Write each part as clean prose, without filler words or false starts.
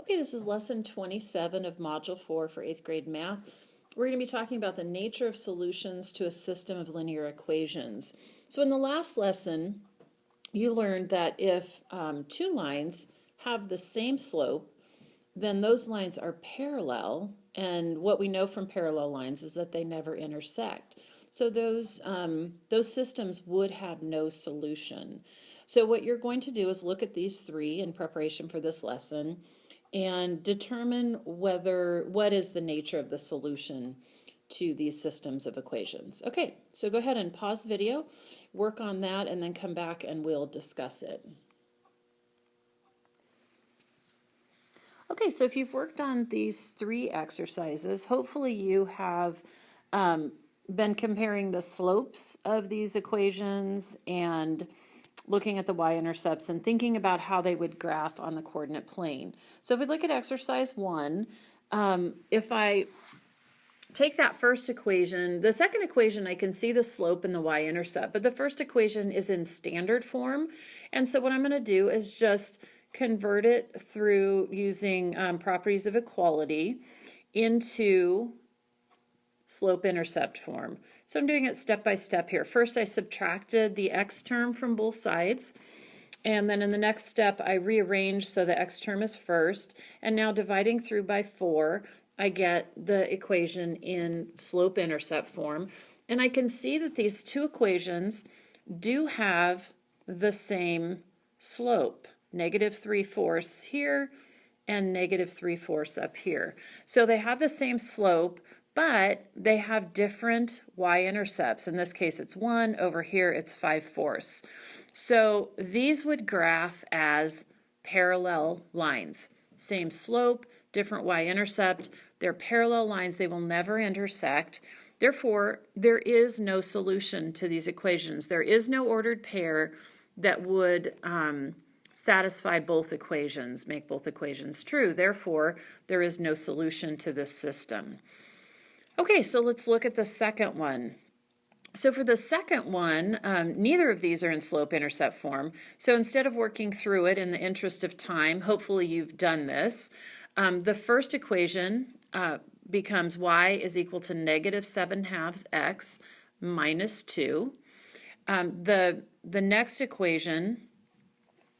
Okay, this is lesson 27 of module 4 for 8th grade math. We're going to be talking about the nature of solutions to a system of linear equations. So in the last lesson, you learned that if two lines have the same slope, then those lines are parallel, and what we know from parallel lines is that they never intersect. So those systems would have no solution. So what you're going to do is look at these three in preparation for this lesson and determine what is the nature of the solution to these systems of equations. Okay, so go ahead and pause the video, work on that, and then come back and we'll discuss it. Okay, so if you've worked on these three exercises, hopefully you have been comparing the slopes of these equations and looking at the y-intercepts and thinking about how they would graph on the coordinate plane. So if we look at exercise 1, if I take that first equation, the second equation I can see the slope and the y-intercept, but the first equation is in standard form, and so what I'm going to do is just convert it through using properties of equality into slope-intercept form. So I'm doing it step by step here. First I subtracted the x term from both sides, and then in the next step I rearranged so the x term is first, and now dividing through by 4 I get the equation in slope-intercept form, and I can see that these two equations do have the same slope, -3/4 here and -3/4 up here. So they have the same slope, but they have different y-intercepts. In this case it's 1, over here it's 5/4. So these would graph as parallel lines. Same slope, different y-intercept. They're parallel lines, they will never intersect. Therefore, there is no solution to these equations. There is no ordered pair that would satisfy both equations, make both equations true. Therefore, there is no solution to this system. Okay, so let's look at the second one. So for the second one, neither of these are in slope-intercept form. So instead of working through it in the interest of time, hopefully you've done this. The first equation becomes y is equal to -7/2 x minus 2. The next equation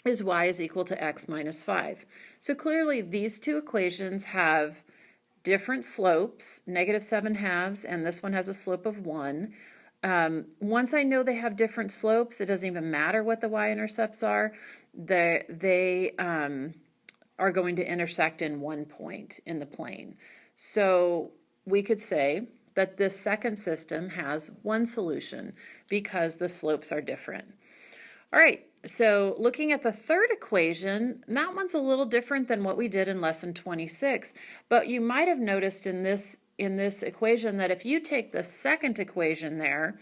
is y is equal to x minus 5. So clearly these two equations have different slopes, -7/2, and this one has a slope of 1. Once I know they have different slopes, it doesn't even matter what the y-intercepts are. They are going to intersect in one point in the plane. So we could say that this second system has one solution because the slopes are different. All right, so looking at the third equation, that one's a little different than what we did in lesson 26, but you might have noticed in this equation that if you take the second equation there,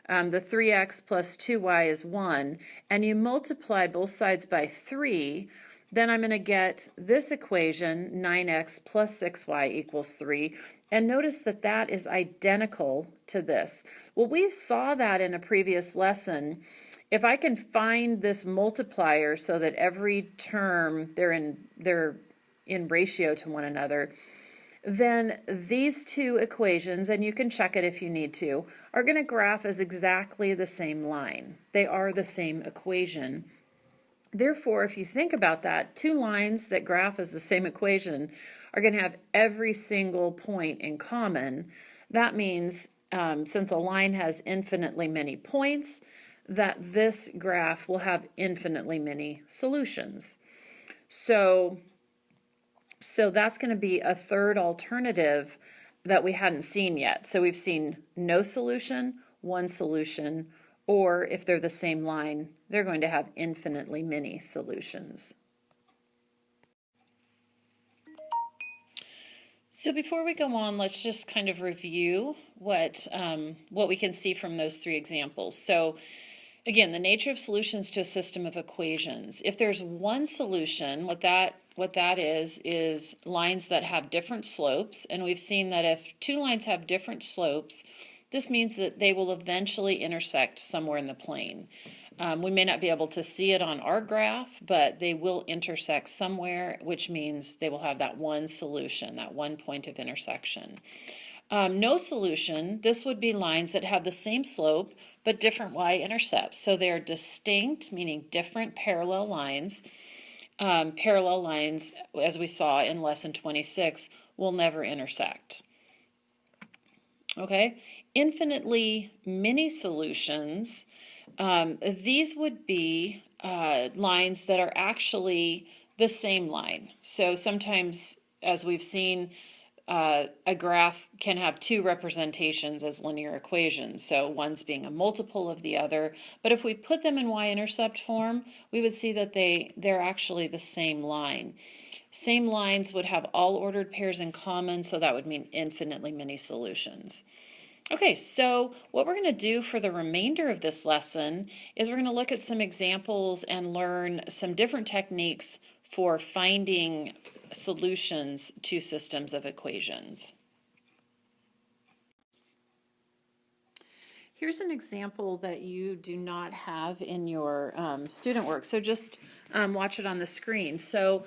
the 3x plus 2y is 1, and you multiply both sides by 3, then I'm going to get this equation, 9x plus 6y equals 3, and notice that that is identical to this. Well, we saw that in a previous lesson. If I can find this multiplier so that every term they're in ratio to one another, then these two equations, and you can check it if you need to, are going to graph as exactly the same line. They are the same equation. Therefore, if you think about that, two lines that graph as the same equation are going to have every single point in common. That means since a line has infinitely many points, that this graph will have infinitely many solutions. So that's going to be a third alternative that we hadn't seen yet. So we've seen no solution, one solution, or if they're the same line, they're going to have infinitely many solutions. So before we go on, let's just kind of review what we can see from those three examples. So again, the nature of solutions to a system of equations. If there's one solution, what that is lines that have different slopes, and we've seen that if two lines have different slopes, this means that they will eventually intersect somewhere in the plane. We may not be able to see it on our graph, but they will intersect somewhere, which means they will have that one solution, that one point of intersection. No solution, this would be lines that have the same slope but different y-intercepts. So they're distinct, meaning different parallel lines. Parallel lines, as we saw in lesson 26, will never intersect. Okay, infinitely many solutions. These would be lines that are actually the same line. So sometimes, as we've seen, a graph can have two representations as linear equations, so one's being a multiple of the other. But if we put them in y-intercept form, we would see that they're actually the same line. Same lines would have all ordered pairs in common, so that would mean infinitely many solutions. Okay, so what we're going to do for the remainder of this lesson is we're going to look at some examples and learn some different techniques for finding solutions to systems of equations. Here's an example that you do not have in your student work, so just watch it on the screen. So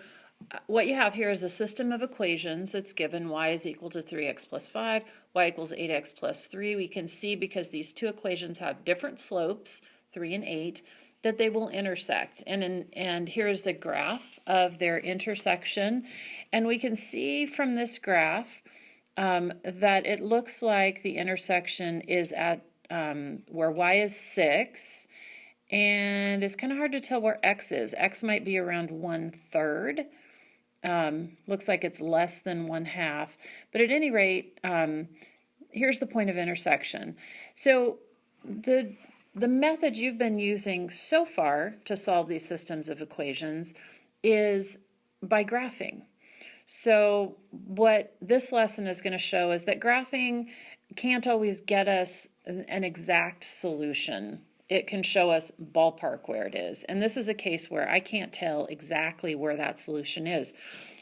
what you have here is a system of equations that's given y is equal to 3x plus 5, y equals 8x plus 3. We can see, because these two equations have different slopes, 3 and 8, that they will intersect. And here's the graph of their intersection. And we can see from this graph that it looks like the intersection is at where y is 6, and it's kind of hard to tell where x is. X might be around 1/3. Looks like it's less than 1/2. But at any rate, here's the point of intersection. So the method you've been using so far to solve these systems of equations is by graphing. So what this lesson is going to show is that graphing can't always get us an exact solution. It can show us ballpark where it is. And this is a case where I can't tell exactly where that solution is.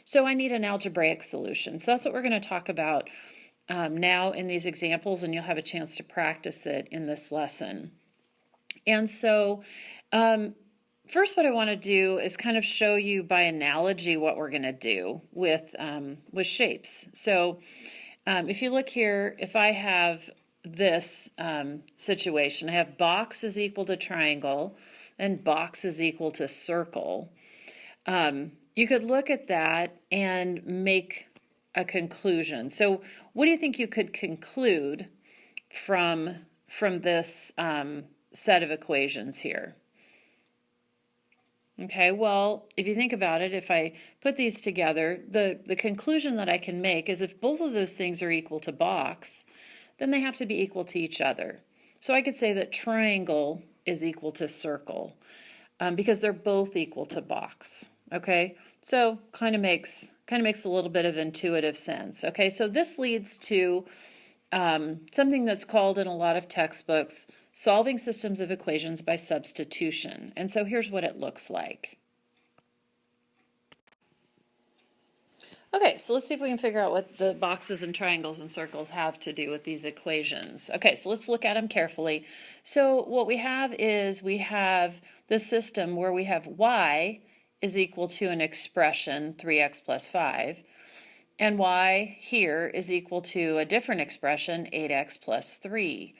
So I need an algebraic solution. So that's what we're going to talk about now in these examples, and you'll have a chance to practice it in this lesson. And so first what I want to do is kind of show you by analogy what we're going to do with shapes. So if you look here, if I have this situation, I have box is equal to triangle and box is equal to circle. You could look at that and make a conclusion. So what do you think you could conclude from this set of equations here? Okay, well, if you think about it, if I put these together, the conclusion that I can make is if both of those things are equal to box, then they have to be equal to each other. So I could say that triangle is equal to circle because they're both equal to box. Okay, so kind of makes a little bit of intuitive sense. Okay, so this leads to something that's called in a lot of textbooks solving systems of equations by substitution. And so here's what it looks like. Okay, so let's see if we can figure out what the boxes and triangles and circles have to do with these equations. Okay, so let's look at them carefully. So what we have is we have the system where we have y is equal to an expression, 3x plus 5, and y here is equal to a different expression, 8x plus 3.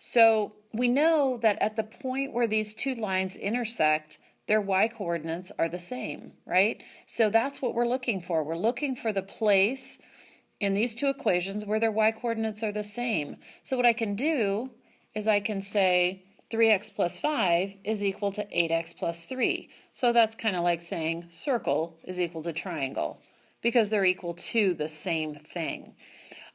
So we know that at the point where these two lines intersect, their y-coordinates are the same, right? So that's what we're looking for. We're looking for the place in these two equations where their y-coordinates are the same. So what I can do is I can say 3x plus 5 is equal to 8x plus 3. So that's kind of like saying circle is equal to triangle because they're equal to the same thing.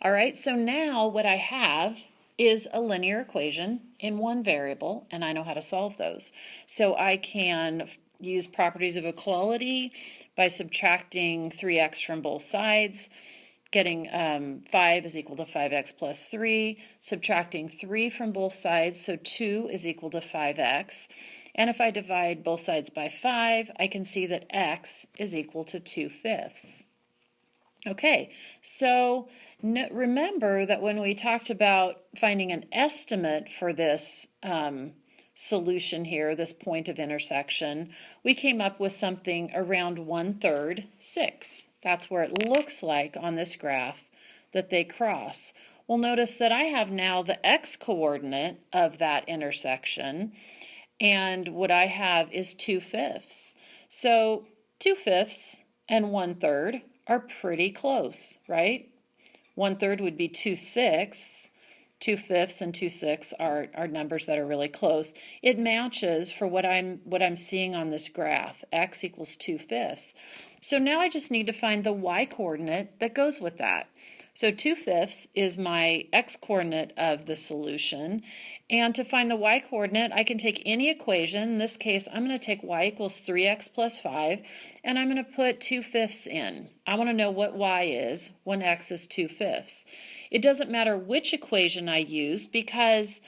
All right, so now what I have is a linear equation in one variable, and I know how to solve those. So I can use properties of equality by subtracting 3x from both sides, getting 5 is equal to 5x plus 3, subtracting 3 from both sides, so 2 is equal to 5x. And if I divide both sides by 5, I can see that x is equal to 2/5. Okay, so remember that when we talked about finding an estimate for this solution here, this point of intersection, we came up with something around 1/3, 6. That's where it looks like on this graph that they cross. Well, notice that I have now the x-coordinate of that intersection, and what I have is 2/5. So 2/5 and 1/3 are pretty close, right? 1/3 would be 2/6. 2/5 and 2/6 are numbers that are really close. It matches for what I'm seeing on this graph. X equals 2/5. So now I just need to find the y-coordinate that goes with that. So 2/5 is my x-coordinate of the solution. And to find the y-coordinate, I can take any equation. In this case, I'm going to take y equals 3x plus 5, and I'm going to put 2/5 in. I want to know what y is when x is 2/5. It doesn't matter which equation I use because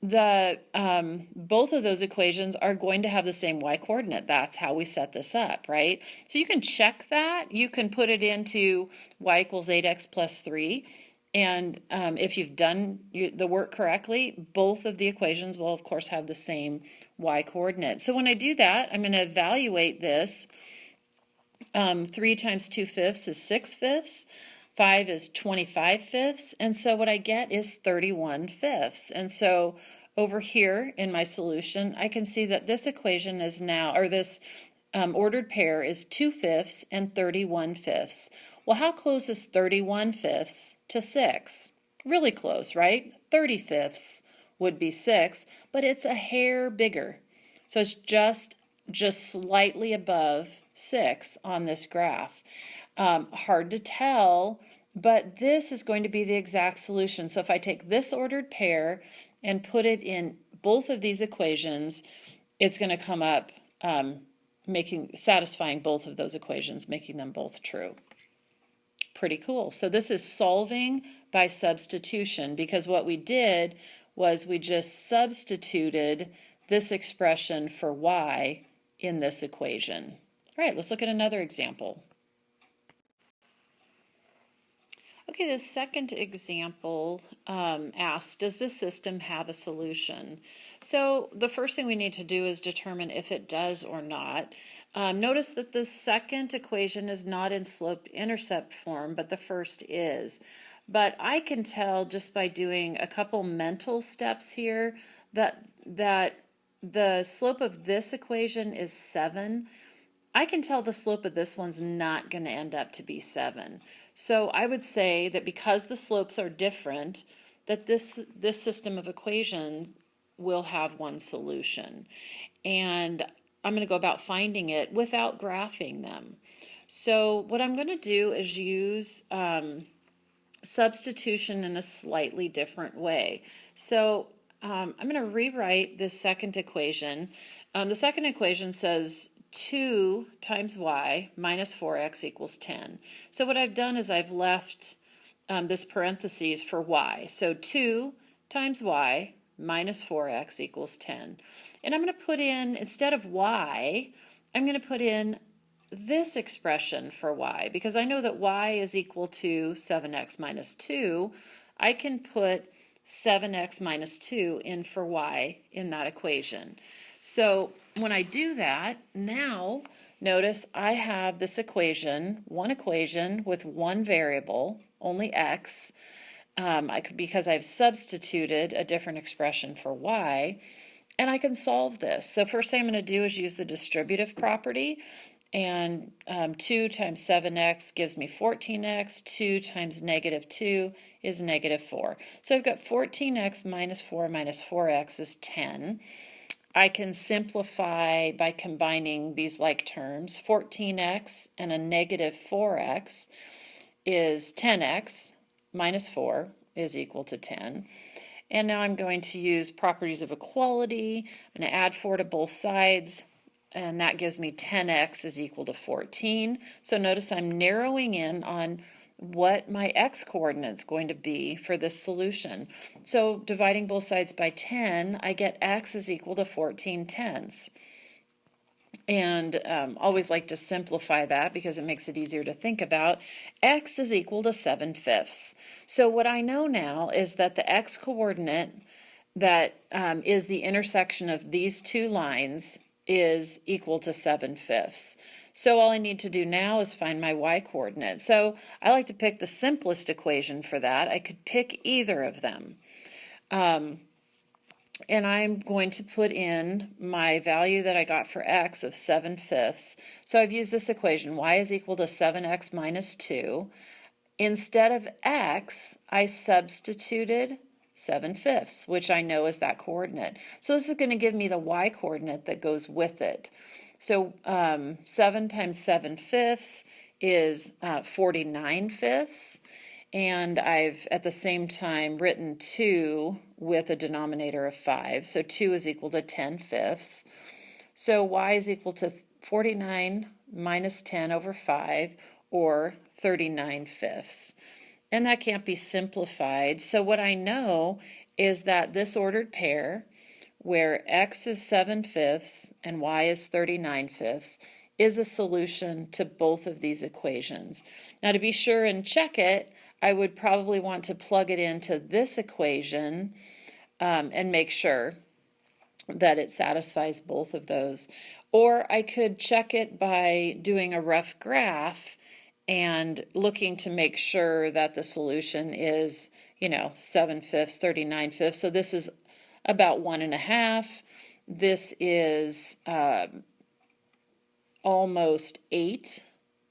both of those equations are going to have the same y-coordinate. That's how we set this up, right? So you can check that. You can put it into y equals 8x plus 3. And if you've done the work correctly, both of the equations will, of course, have the same y-coordinate. So when I do that, I'm going to evaluate this. 3 times 2/5 is 6/5. 5 is 25/5, and so what I get is 31/5. And so over here in my solution, I can see that this equation is now, or this ordered pair is 2/5 and 31/5. Well, how close is 31/5 to 6? Really close, right? 30/5 would be 6, but it's a hair bigger. So it's just slightly above 6 on this graph. Hard to tell, but this is going to be the exact solution. So if I take this ordered pair and put it in both of these equations, it's going to come up satisfying both of those equations, making them both true. Pretty cool. So this is solving by substitution, because what we did was we just substituted this expression for y in this equation. All right, let's look at another example. Okay, the second example asks, does this system have a solution? So the first thing we need to do is determine if it does or not. Notice that the second equation is not in slope-intercept form, but the first is. But I can tell just by doing a couple mental steps here that the slope of this equation is 7. I can tell the slope of this one's not going to end up to be 7. So I would say that because the slopes are different, that this system of equations will have one solution. And I'm going to go about finding it without graphing them. So what I'm going to do is use substitution in a slightly different way. So I'm going to rewrite this second equation. The second equation says 2 times y minus 4x equals 10. So what I've done is I've left this parentheses for y. So 2 times y minus 4x equals 10. And I'm going to put in, instead of y, I'm going to put in this expression for y, because I know that y is equal to 7x minus 2. I can put 7x minus 2 in for y in that equation. So when I do that, now notice I have this equation, one equation with one variable, only x, because I've substituted a different expression for y, and I can solve this. So first thing I'm going to do is use the distributive property, and 2 times 7x gives me 14x, 2 times negative 2 is negative 4. So I've got 14x minus 4x is 10. I can simplify by combining these like terms. 14x and a negative 4x is 10x minus 4 is equal to 10. And now I'm going to use properties of equality. I'm going to add 4 to both sides, and that gives me 10x is equal to 14. So notice I'm narrowing in on what my x-coordinate is going to be for this solution. So dividing both sides by 10, I get x is equal to 14/10. And always like to simplify that because it makes it easier to think about. X is equal to 7/5. So what I know now is that the x-coordinate that is the intersection of these two lines is equal to 7/5. So all I need to do now is find my y-coordinate. So I like to pick the simplest equation for that. I could pick either of them. And I'm going to put in my value that I got for x of 7/5. So I've used this equation, y is equal to 7x minus 2. Instead of x, I substituted 7/5, which I know is that coordinate. So this is going to give me the y-coordinate that goes with it. So 7 times 7/5 is 49/5. And I've at the same time written 2 with a denominator of 5. So 2 is equal to 10/5. So y is equal to 49 minus 10 over 5, or 39/5. And that can't be simplified. So what I know is that this ordered pair, where x is 7/5 and y is 39/5, is a solution to both of these equations. Now, to be sure and check it, I would probably want to plug it into this equation and make sure that it satisfies both of those. Or I could check it by doing a rough graph and looking to make sure that the solution is, 7/5, 39/5. So this is about 1.5. This is almost 8.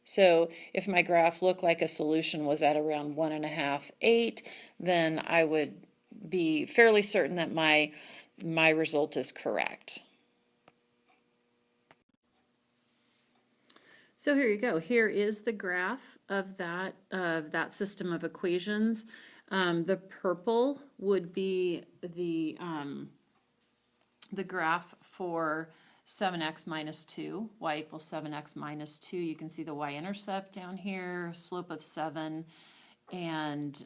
So if my graph looked like a solution was at around 1.5, 8, then I would be fairly certain that my result is correct. So here you go. Here is the graph of that system of equations. The purple would be the graph for 7x minus 2, y equals 7x minus 2. You can see the y-intercept down here, slope of 7, and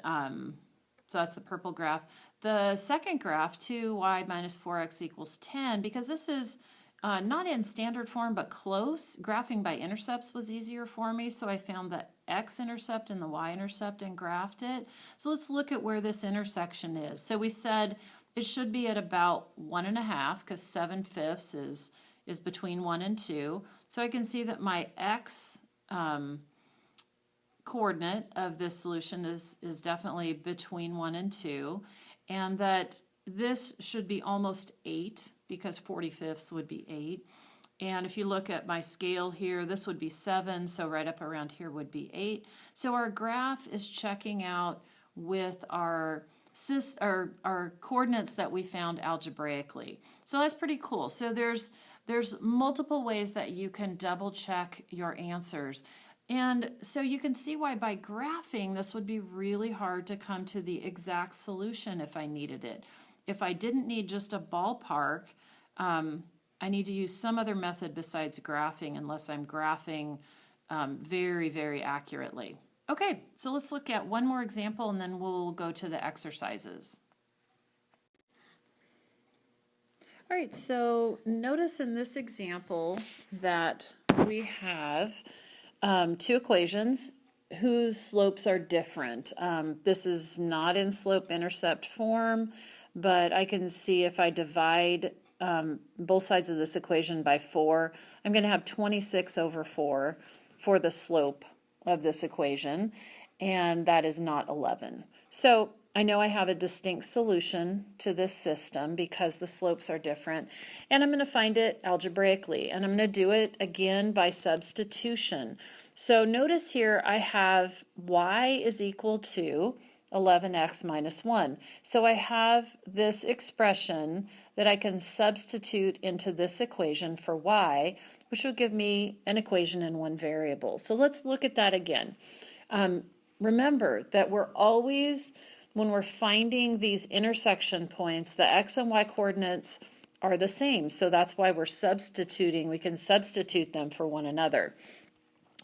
so that's the purple graph. The second graph, 2y minus 4x equals 10, because this is not in standard form, but close. Graphing by intercepts was easier for me, so I found the x-intercept and the y-intercept and graphed it. So let's look at where this intersection is. So we said it should be at about 1.5, because 7/5 is between 1 and 2. So I can see that my x coordinate of this solution is definitely between 1 and 2, and that this should be almost 8, because 40/5 would be 8. And if you look at my scale here, this would be 7, so right up around here would be 8. So our graph is checking out with our coordinates that we found algebraically. So that's pretty cool. So there's multiple ways that you can double check your answers. And so you can see why by graphing this would be really hard to come to the exact solution if I needed it. If I didn't need just a ballpark, I need to use some other method besides graphing, unless I'm graphing very, very accurately. Okay, so let's look at one more example and then we'll go to the exercises. All right, so notice in this example that we have two equations whose slopes are different. This is not in slope-intercept form, but I can see if I divide both sides of this equation by 4, I'm going to have 26 over 4 for the slope of this equation, and that is not 11. So I know I have a distinct solution to this system because the slopes are different, and I'm going to find it algebraically, and I'm going to do it again by substitution. So notice here I have y is equal to 11x minus 1. So I have this expression that I can substitute into this equation for y, which will give me an equation in one variable. So let's look at that again. Remember that we're always, when we're finding these intersection points, the x and y coordinates are the same. So that's why we're substituting. We can substitute them for one another.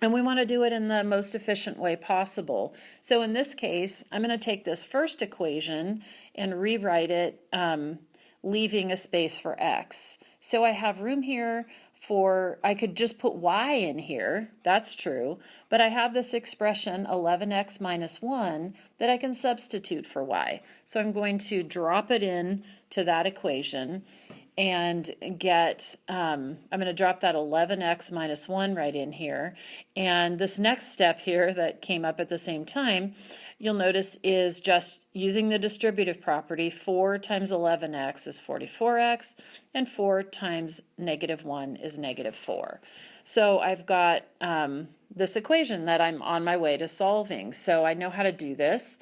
And we want to do it in the most efficient way possible. So in this case, I'm going to take this first equation and rewrite it, leaving a space for x. So I have room here for, I could just put y in here, that's true, but I have this expression 11x minus 1 that I can substitute for y. So I'm going to drop it in to that equation and get, I'm going to drop that 11x minus 1 right in here. And this next step here that came up at the same time, you'll notice is just using the distributive property. 4 times 11x is 44x, and 4 times negative 1 is negative 4. So I've got this equation that I'm on my way to solving. So I know how to do this.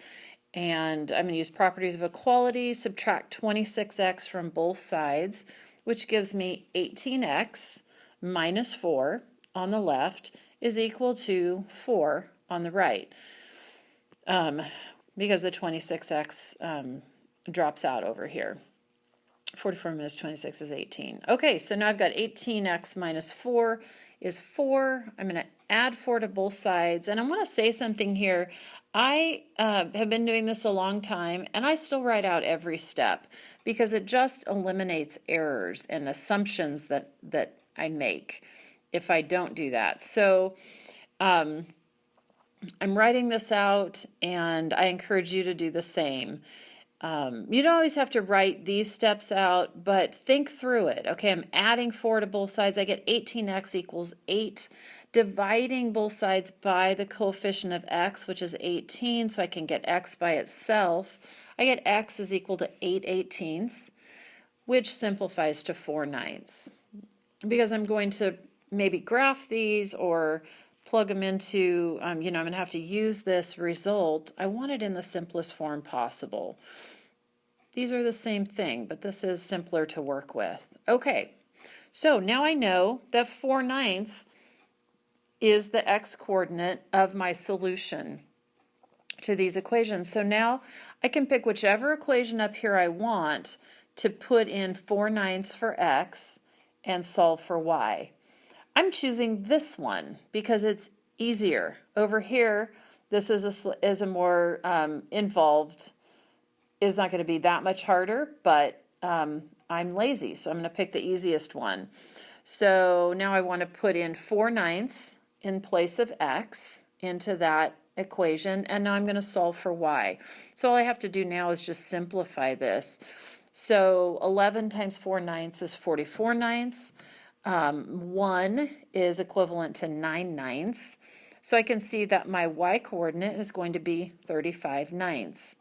And I'm going to use properties of equality, subtract 26x from both sides, which gives me 18x minus 4 on the left is equal to 4 on the right, because the 26x drops out over here. 44 minus 26 is 18. Okay, so now I've got 18x minus 4 is 4. I'm going to add 4 to both sides, and I want to say something here. I have been doing this a long time, and I still write out every step because it just eliminates errors and assumptions that I make if I don't do that. So I'm writing this out, and I encourage you to do the same. You don't always have to write these steps out, but think through it. Okay, I'm adding 4 to both sides. I get 18x equals 8. Dividing both sides by the coefficient of x, which is 18, so I can get x by itself. I get x is equal to 8/18, which simplifies to 4/9. Because I'm going to maybe graph these or plug them into, I'm going to have to use this result. I want it in the simplest form possible. These are the same thing, but this is simpler to work with. Okay, so now I know that 4/9 is the x-coordinate of my solution to these equations. So now I can pick whichever equation up here I want to put in 4/9 for x and solve for y. I'm choosing this one because it's easier. Over here, this is a more involved, is not going to be that much harder, but I'm lazy, so I'm going to pick the easiest one. So now I want to put in 4/9 in place of x into that equation, and now I'm going to solve for y. So all I have to do now is just simplify this. So 11 times 4/9 is 44/9. 1 is equivalent to 9/9. So I can see that my y-coordinate is going to be 35/9.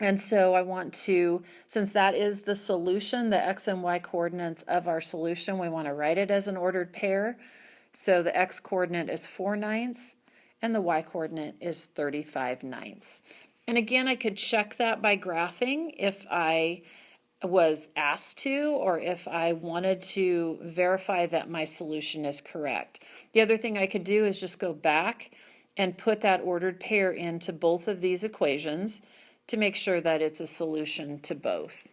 And so I want to, since that is the solution, the x and y coordinates of our solution, we want to write it as an ordered pair. So the x-coordinate is 4/9 and the y-coordinate is 35/9. And again, I could check that by graphing if I was asked to, or if I wanted to verify that my solution is correct. The other thing I could do is just go back and put that ordered pair into both of these equations to make sure that it's a solution to both.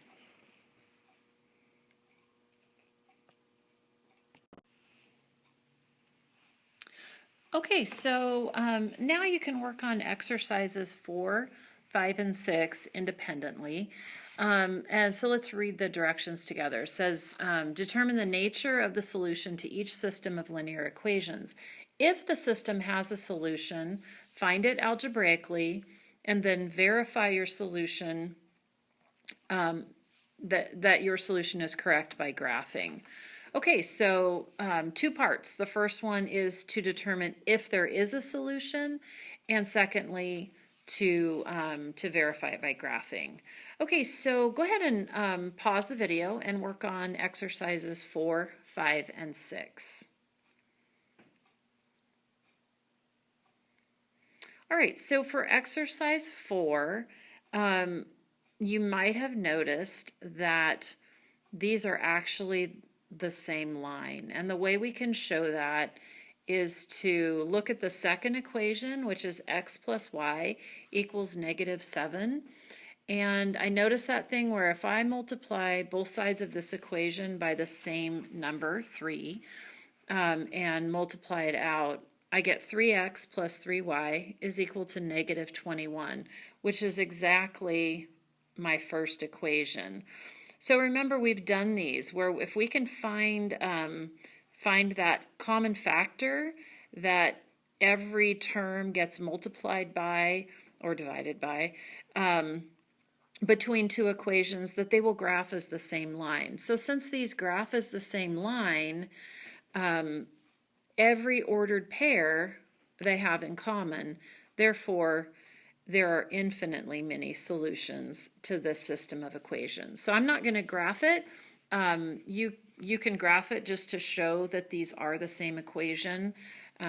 Okay, so now you can work on exercises 4, 5, and 6 independently. And so let's read the directions together. It says, determine the nature of the solution to each system of linear equations. If the system has a solution, find it algebraically, and then verify your solution, that your solution is correct by graphing. Okay, so 2 parts. The first one is to determine if there is a solution, and secondly, to verify it by graphing. Okay, so go ahead and pause the video and work on exercises 4, 5, and 6. All right, so for exercise 4, you might have noticed that these are actually the same line. And the way we can show that is to look at the second equation, which is x plus y equals -7. And I notice that thing where if I multiply both sides of this equation by the same number, 3, and multiply it out, I get 3x plus 3y is equal to -21, which is exactly my first equation. So remember, we've done these where if we can find that common factor that every term gets multiplied by or divided by, between two equations that they will graph as the same line. So since these graph as the same line, every ordered pair they have in common. Therefore, there are infinitely many solutions to this system of equations. So I'm not going to graph it. You can graph it just to show that these are the same equation.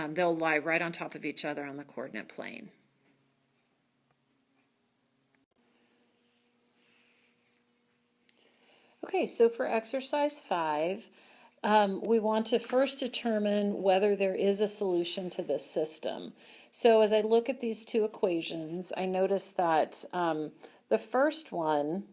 They'll lie right on top of each other on the coordinate plane. Okay, so for exercise 5, we want to first determine whether there is a solution to this system. So as I look at these two equations, I notice that the first one,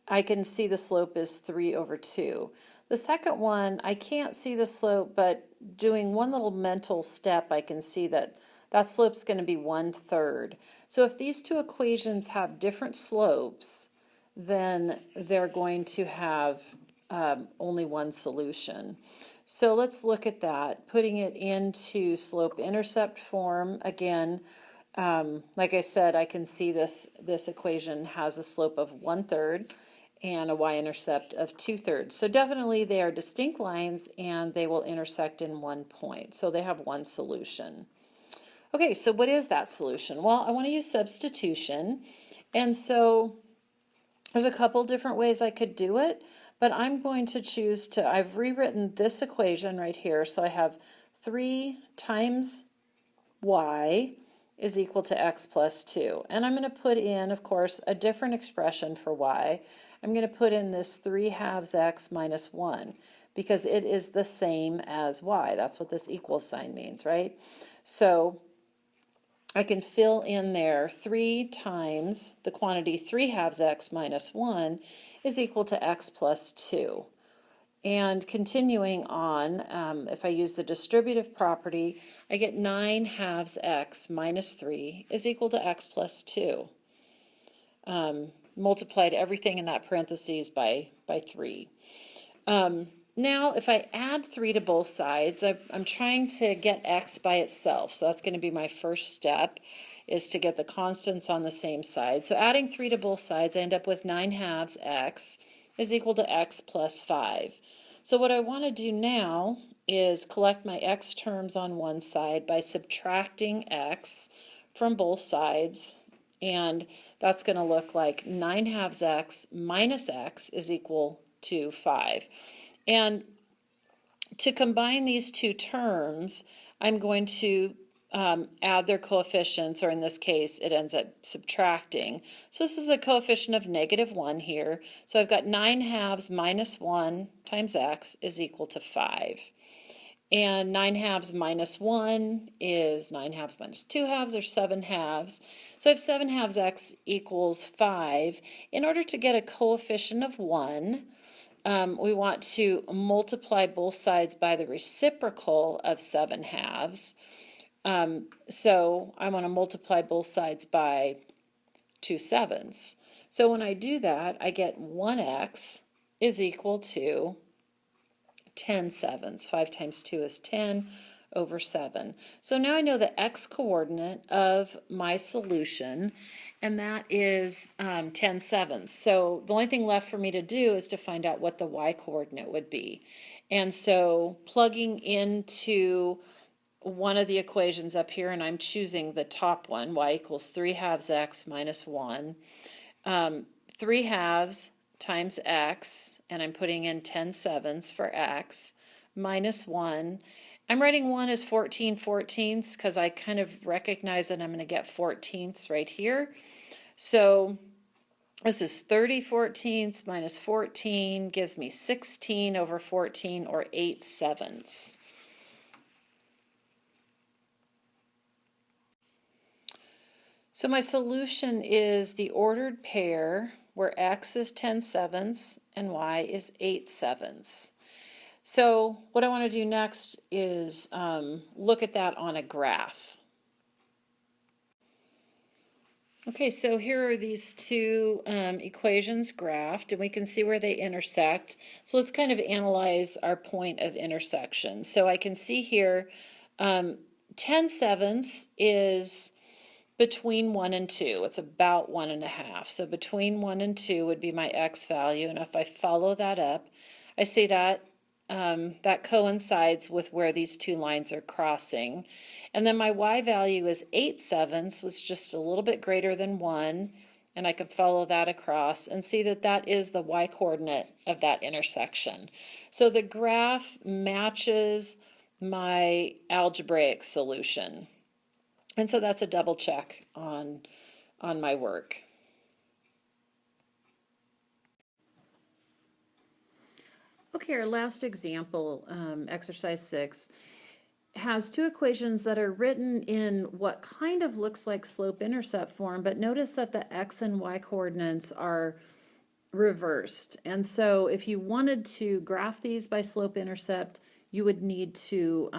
I can see the slope is 3 over 2. The second one, I can't see the slope, but doing one little mental step, I can see that that slope's going to be 1/3. So if these two equations have different slopes, then they're going to have only one solution. So let's look at that, putting it into slope-intercept form. Again, like I said, I can see this equation has a slope of 1/3 and a y-intercept of 2/3. So definitely they are distinct lines and they will intersect in one point. So they have one solution. Okay, so what is that solution? Well, I want to use substitution. And so there's a couple different ways I could do it, but I'm going to choose to, I've rewritten this equation right here. So I have 3 times y is equal to x plus 2. And I'm going to put in, of course, a different expression for y. I'm going to put in this 3/2 x minus 1 because it is the same as y. That's what this equal sign means, right? So I can fill in there 3 times the quantity 3/2 x minus 1 is equal to x plus 2. And continuing on, if I use the distributive property, I get 9/2 x minus 3 is equal to x plus 2. Multiplied everything in that parentheses by 3. Now, if I add 3 to both sides, I'm trying to get x by itself. So that's going to be my first step, is to get the constants on the same side. So adding 3 to both sides, I end up with 9/2 x is equal to x plus 5. So what I want to do now is collect my x terms on one side by subtracting x from both sides. And that's going to look like 9/2 x minus x is equal to 5. And to combine these two terms, I'm going to add their coefficients, or in this case, it ends up subtracting. So this is a coefficient of -1 here. So I've got 9/2 minus 1 times x is equal to 5. And 9/2 minus 1 is 9/2 minus 2/2, or 7/2. So I have 7/2 x equals 5. In order to get a coefficient of 1, we want to multiply both sides by the reciprocal of 7/2. So I want to multiply both sides by 2 7s. So when I do that, I get 1x is equal to 10 7s. 5 times 2 is 10 over 7. So now I know the x coordinate of my solution, and that is 10 7s. So the only thing left for me to do is to find out what the y coordinate would be. And so plugging into one of the equations up here, and I'm choosing the top one, y equals 3/2 x minus 1. 3/2 times x, and I'm putting in 10 7s for x, minus 1. I'm writing 1 as 14/14 because I kind of recognize that I'm going to get 14ths right here. So this is 30/14 minus 14 gives me 16 over 14, or 8 7s. So my solution is the ordered pair where x is 10 7s and y is 8 7s. So what I want to do next is look at that on a graph. Okay, so here are these two equations graphed, and we can see where they intersect. So let's kind of analyze our point of intersection. So I can see here 10 7s is between 1 and 2. It's about 1.5. So between 1 and 2 would be my x value. And if I follow that up, I see that that coincides with where these two lines are crossing. And then my y value is 8/7, was just a little bit greater than 1. And I can follow that across and see that that is the y coordinate of that intersection. So the graph matches my algebraic solution. And so that's a double check on my work. Okay, our last example, exercise 6, has two equations that are written in what kind of looks like slope-intercept form, but notice that the x and y coordinates are reversed. And so if you wanted to graph these by slope-intercept, you would need to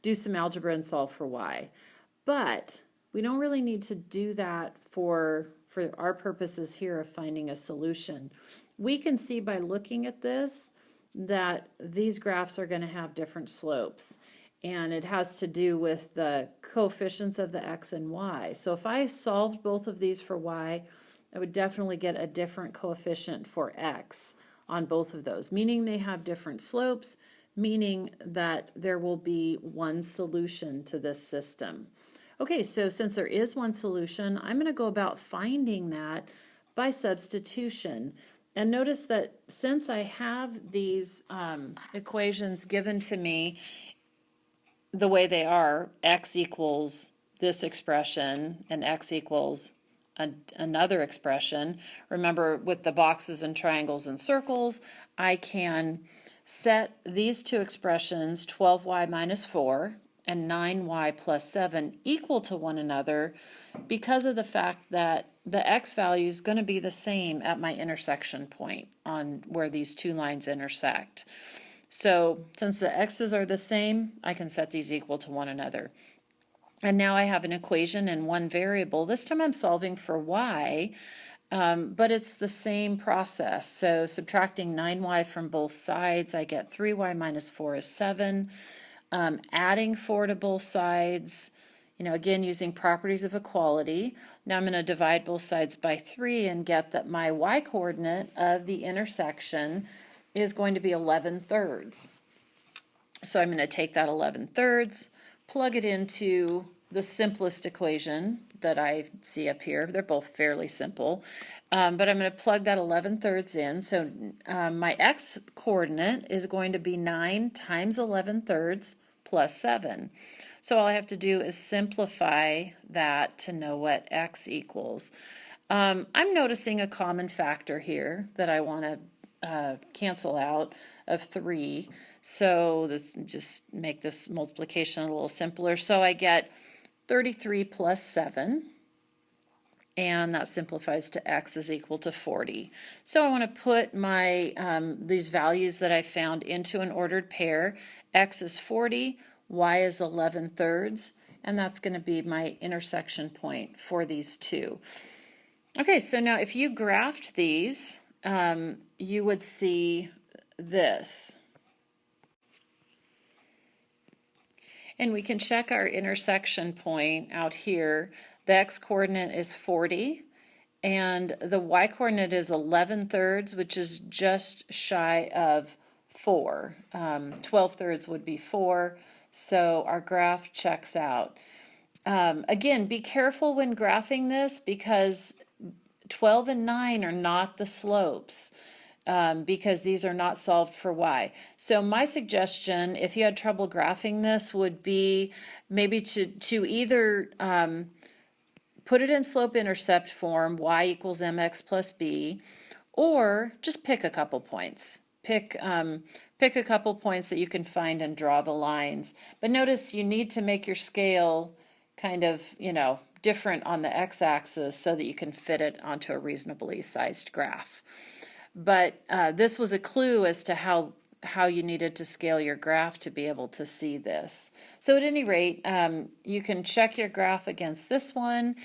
do some algebra and solve for y. But we don't really need to do that for our purposes here of finding a solution. We can see by looking at this that these graphs are going to have different slopes. And it has to do with the coefficients of the x and y. So if I solved both of these for y, I would definitely get a different coefficient for x on both of those, meaning they have different slopes, meaning that there will be one solution to this system. Okay, so since there is one solution, I'm going to go about finding that by substitution. And notice that since I have these equations given to me the way they are, x equals this expression and x equals another expression. Remember, with the boxes and triangles and circles, I can set these two expressions, 12y minus 4 and 9y plus 7, equal to one another because of the fact that the x value is going to be the same at my intersection point on where these two lines intersect. So since the x's are the same, I can set these equal to one another. And now I have an equation in one variable. This time I'm solving for y, but it's the same process. So subtracting 9y from both sides, I get 3y minus 4 is 7. Adding 4 to both sides, again using properties of equality. Now I'm going to divide both sides by 3 and get that my y coordinate of the intersection is going to be 11/3. So I'm going to take that 11/3, plug it into the simplest equation that I see up here. They're both fairly simple, but I'm going to plug that 11/3 in. So my x coordinate is going to be 9 times 11/3 plus 7. So all I have to do is simplify that to know what x equals. I'm noticing a common factor here that I want to cancel out of 3. So this just make this multiplication a little simpler. So I get 33 plus 7, and that simplifies to x is equal to 40. So I want to put my these values that I found into an ordered pair. X is 40, y is 11/3, and that's going to be my intersection point for these two. Okay, so now if you graphed these, you would see this. And we can check our intersection point out here. The x-coordinate is 40, and the y-coordinate is 11/3, which is just shy of 4. 12/3 would be 4, so our graph checks out. Again, be careful when graphing this because 12 and 9 are not the slopes. Because these are not solved for y. So my suggestion, if you had trouble graphing this, would be maybe to either put it in slope-intercept form, y equals mx plus b, or just pick a couple points. Pick a couple points that you can find and draw the lines. But notice you need to make your scale kind of, different on the x-axis so that you can fit it onto a reasonably sized graph. But this was a clue as to how you needed to scale your graph to be able to see this. So at any rate, you can check your graph against this one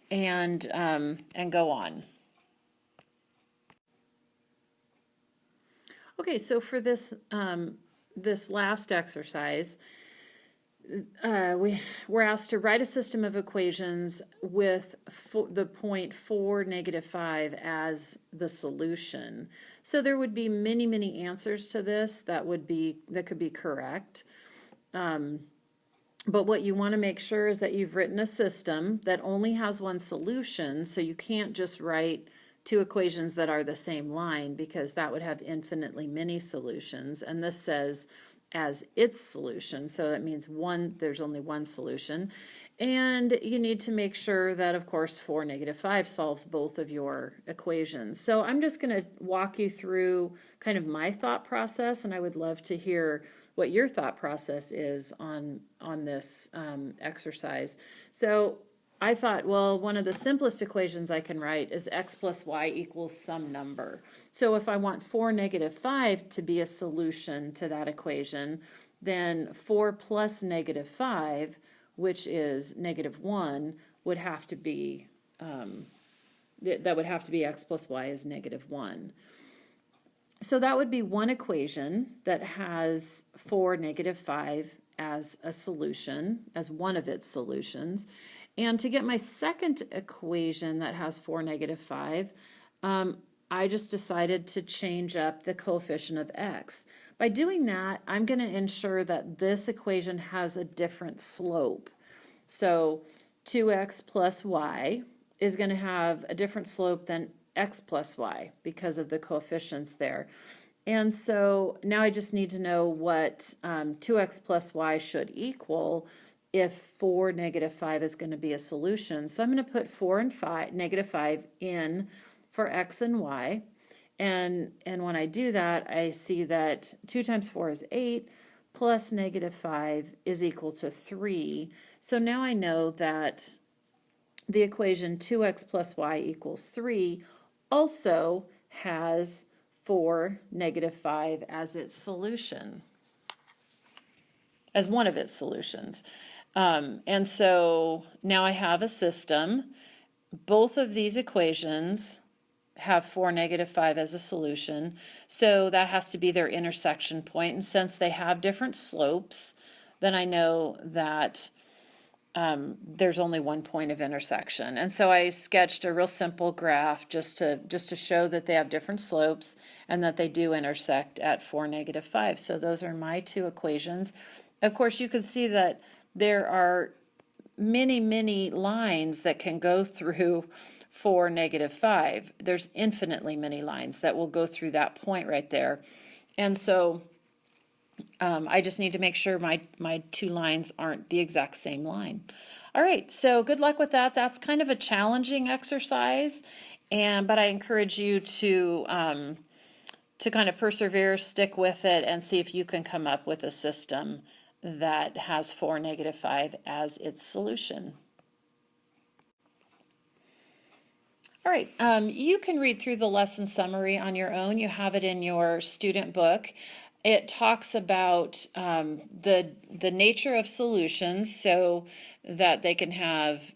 and go on. Okay, so for this this last exercise, we're asked to write a system of equations with the point 4, -5 as the solution. So there would be many, many answers to this that could be correct. But what you want to make sure is that you've written a system that only has one solution, so you can't just write two equations that are the same line, because that would have infinitely many solutions. And this says as its solution, so that means there's only one solution. And you need to make sure that, of course, 4, -5 solves both of your equations. So I'm just going to walk you through kind of my thought process, and I would love to hear what your thought process is on this exercise. So I thought, well, one of the simplest equations I can write is x plus y equals some number. So if I want 4, -5 to be a solution to that equation, then 4 plus -5, which is -1, would have to be, that would have to be x plus y is -1. So that would be one equation that has 4, -5 as a solution, as one of its solutions. And to get my second equation that has 4, -5, I just decided to change up the coefficient of x. By doing that, I'm going to ensure that this equation has a different slope. So 2x plus y is going to have a different slope than x plus y because of the coefficients there. And so now I just need to know what 2x plus y should equal if 4, -5 is going to be a solution. So I'm going to put 4 and 5, -5 in for x and y. And when I do that, I see that 2 times 4 is 8, plus -5 is equal to 3. So now I know that the equation 2x plus y equals 3 also has 4, -5 as its solution, as one of its solutions. And so now I have a system. Both of these equations have 4, -5 as a solution, so that has to be their intersection point. And since they have different slopes, then I know that there's only one point of intersection. And so I sketched a real simple graph just to show that they have different slopes and that they do intersect at 4, -5. So those are my two equations. Of course, you can see that there are many, many lines that can go through 4, -5. There's infinitely many lines that will go through that point right there. And so I just need to make sure my two lines aren't the exact same line. All right, so good luck with that. That's kind of a challenging exercise, but I encourage you to kind of persevere, stick with it, and see if you can come up with a system that has 4, -5 as its solution. All right, you can read through the lesson summary on your own. You have it in your student book. It talks about the nature of solutions, so that they can have,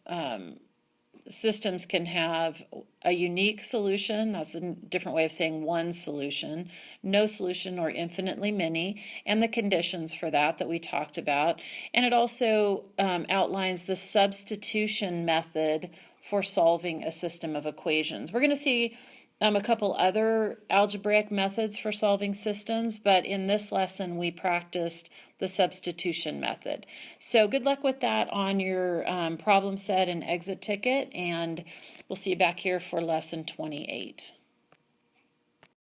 systems can have a unique solution, that's a different way of saying one solution, no solution, or infinitely many, and the conditions for that we talked about. And it also outlines the substitution method for solving a system of equations. We're going to see a couple other algebraic methods for solving systems, but in this lesson we practiced the substitution method. So good luck with that on your problem set and exit ticket, and we'll see you back here for lesson 28.